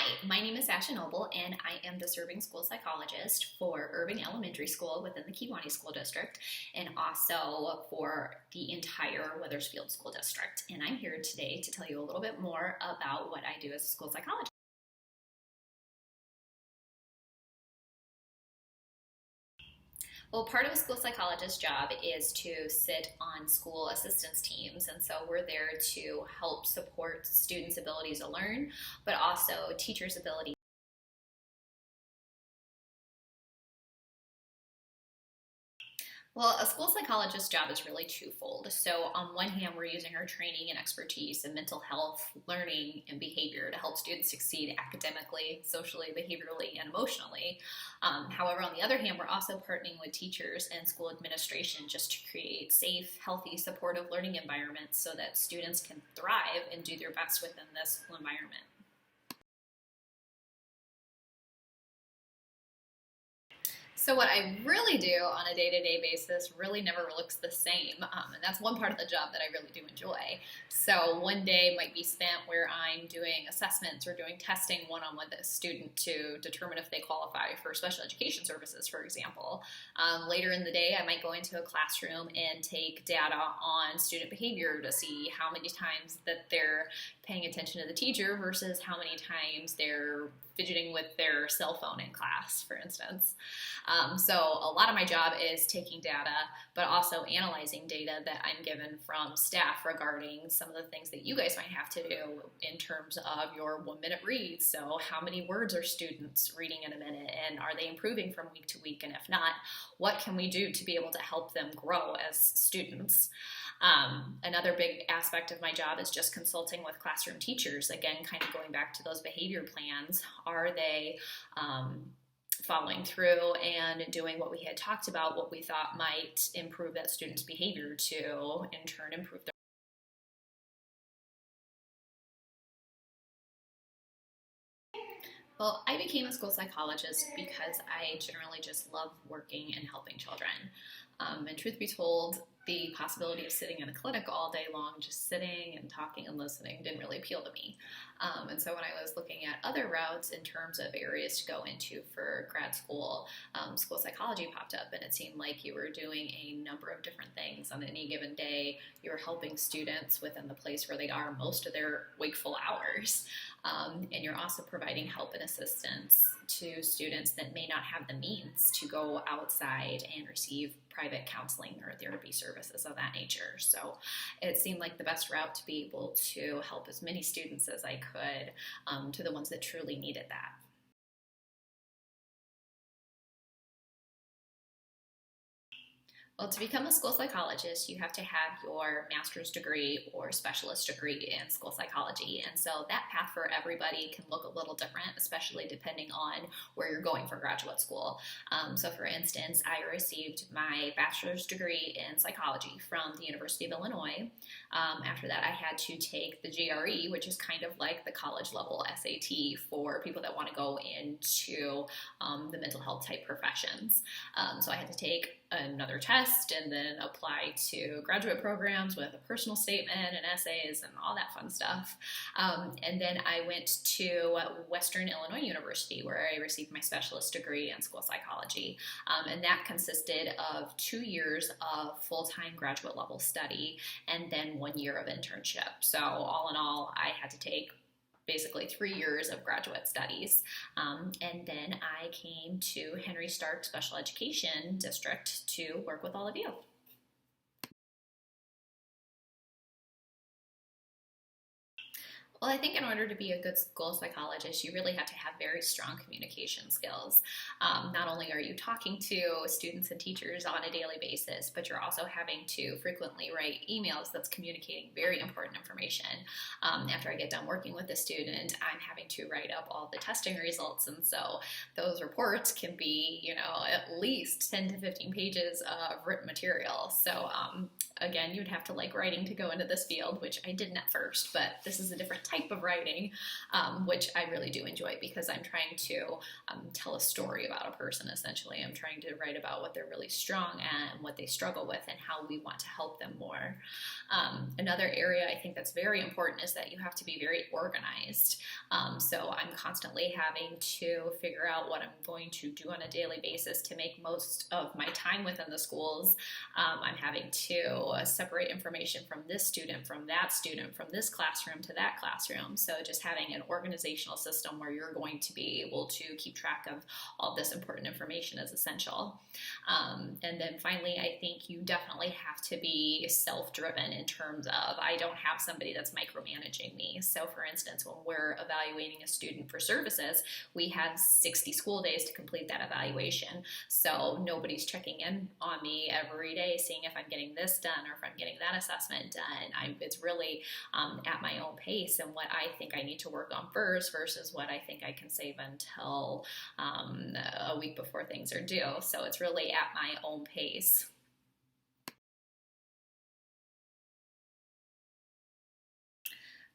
Hi, my name is Asha Noble, and I am the serving school psychologist for Irving Elementary School within the Kewaunee School District, and also for the entire Wethersfield School District. And I'm here today to tell you a little bit more about what I do as a school psychologist. Well, part of a school psychologist's job is to sit on school assistance teams, and so we're there to help support students' abilities to learn, but also teachers' ability. Well, a school psychologist's job is really twofold. So, on one hand, we're using our training and expertise in mental health, learning, and behavior to help students succeed academically, socially, behaviorally, and emotionally. However, on the other hand, we're also partnering with teachers and school administration just to create safe, healthy, supportive learning environments so that students can thrive and do their best within this school environment. So what I really do on a day-to-day basis really never looks the same, and that's one part of the job that I really do enjoy. So one day might be spent where I'm doing assessments or doing testing one-on-one with a student to determine if they qualify for special education services, for example. Later in the day, I might go into a classroom and take data on student behavior to see how many times that they're paying attention to the teacher versus how many times they're fidgeting with their cell phone in class, for instance. So a lot of my job is taking data, but also analyzing data that I'm given from staff regarding some of the things that you guys might have to do in terms of your 1 minute reads. So how many words are students reading in a minute, and are they improving from week to week? And if not, what can we do to be able to help them grow as students? Another big aspect of my job is just consulting with classroom teachers. Again, kind of going back to those behavior plans. Are they following through and doing what we had talked about, what we thought might improve that student's behavior to, in turn, improve their. Well, I became a school psychologist because I generally just love working and helping children. And truth be told, the possibility of sitting in a clinic all day long, just sitting and talking and listening, didn't really appeal to me. And so when I was looking at other routes in terms of areas to go into for grad school, school psychology popped up, and it seemed like you were doing a number of different things on any given day. You were helping students within the place where they are most of their wakeful hours. And you're also providing help and assistance to students that may not have the means to go outside and receive private counseling or therapy services of that nature. So it seemed like the best route to be able to help as many students as I could, to the ones that truly needed that. Well, to become a school psychologist, you have to have your master's degree or specialist degree in school psychology. And so that path for everybody can look a little different, especially depending on where you're going for graduate school. So, for instance, I received my bachelor's degree in psychology from the University of Illinois. After that, I had to take the GRE, which is kind of like the college level SAT for people that want to go into the mental health type professions. So I had to take another test and then apply to graduate programs with a personal statement and essays and all that fun stuff. And then I went to Western Illinois University where I received my specialist degree in school psychology. And that consisted of 2 years of full-time graduate level study and then 1 year of internship. So all in all, I had to take basically 3 years of graduate studies. And then I came to Henry Stark Special Education District to work with all of you. Well, I think in order to be a good school psychologist, you really have to have very strong communication skills. Not only are you talking to students and teachers on a daily basis, but you're also having to frequently write emails that's communicating very important information. After I get done working with a student, I'm having to write up all the testing results, and so those reports can be, at least 10 to 15 pages of written material. So again, you'd have to like writing to go into this field, which I didn't at first, but this is a different type of writing, which I really do enjoy because I'm trying to tell a story about a person. Essentially, I'm trying to write about what they're really strong at and what they struggle with and how we want to help them more. Another area I think that's very important is that you have to be very organized. So I'm constantly having to figure out what I'm going to do on a daily basis to make most of my time within the schools. I'm having to separate information from this student, from that student, from this classroom to that classroom. So just having an organizational system where you're going to be able to keep track of all this important information is essential. And then finally, I think you definitely have to be self-driven in terms of, I don't have somebody that's micromanaging me. So for instance, when we're evaluating a student for services, we have 60 school days to complete that evaluation. So nobody's checking in on me every day, seeing if I'm getting this done or if I'm getting that assessment done. It's really at my own pace and what I think I need to work on first versus what I think I can save until a week before things are due. So it's really at my own pace.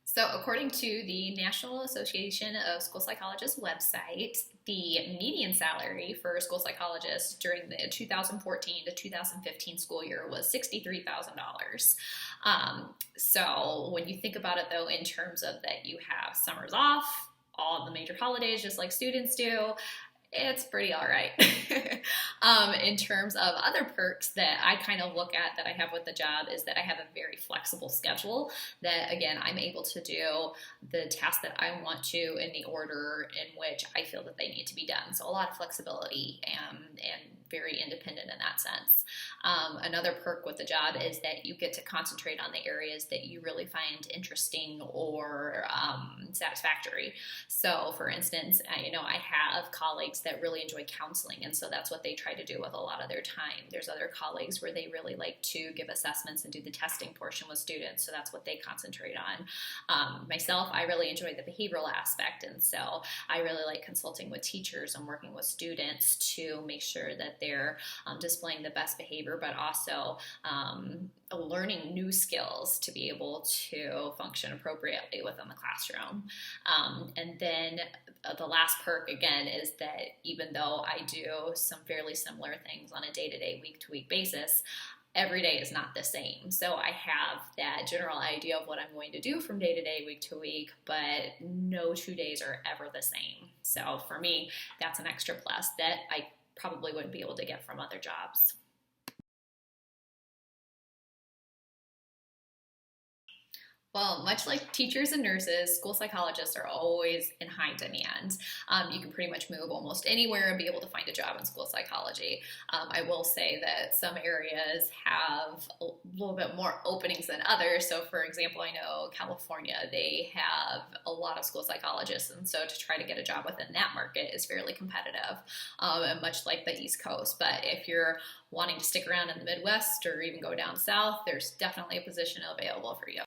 So according to the National Association of School Psychologists website, the median salary for school psychologists during the 2014 to 2015 school year was $63,000. So when you think about it though, in terms of that you have summers off, all the major holidays just like students do, it's pretty all right. In terms of other perks that I kind of look at that I have with the job is that I have a very flexible schedule that, again, I'm able to do the tasks that I want to in the order in which I feel that they need to be done. So a lot of flexibility and very independent in that sense. Another perk with the job is that you get to concentrate on the areas that you really find interesting or satisfactory. So for instance, I have colleagues that really enjoy counseling, and so that's what they try to do with a lot of their time. There's other colleagues where they really like to give assessments and do the testing portion with students, so that's what they concentrate on. Myself, I really enjoy the behavioral aspect, and so I really like consulting with teachers and working with students to make sure that they're displaying the best behavior, but also learning new skills to be able to function appropriately within the classroom. And then the last perk, again, is that even though I do some fairly similar things on a day-to-day, week-to-week basis, every day is not the same. So I have that general idea of what I'm going to do from day to day, week to week, but no 2 days are ever the same. So for me, that's an extra plus that I probably wouldn't be able to get from other jobs. Well, much like teachers and nurses, school psychologists are always in high demand. You can pretty much move almost anywhere and be able to find a job in school psychology. I will say that some areas have a little bit more openings than others. So for example, I know California, they have a lot of school psychologists, and so to try to get a job within that market is fairly competitive, and much like the East Coast. But if you're wanting to stick around in the Midwest or even go down south, there's definitely a position available for you.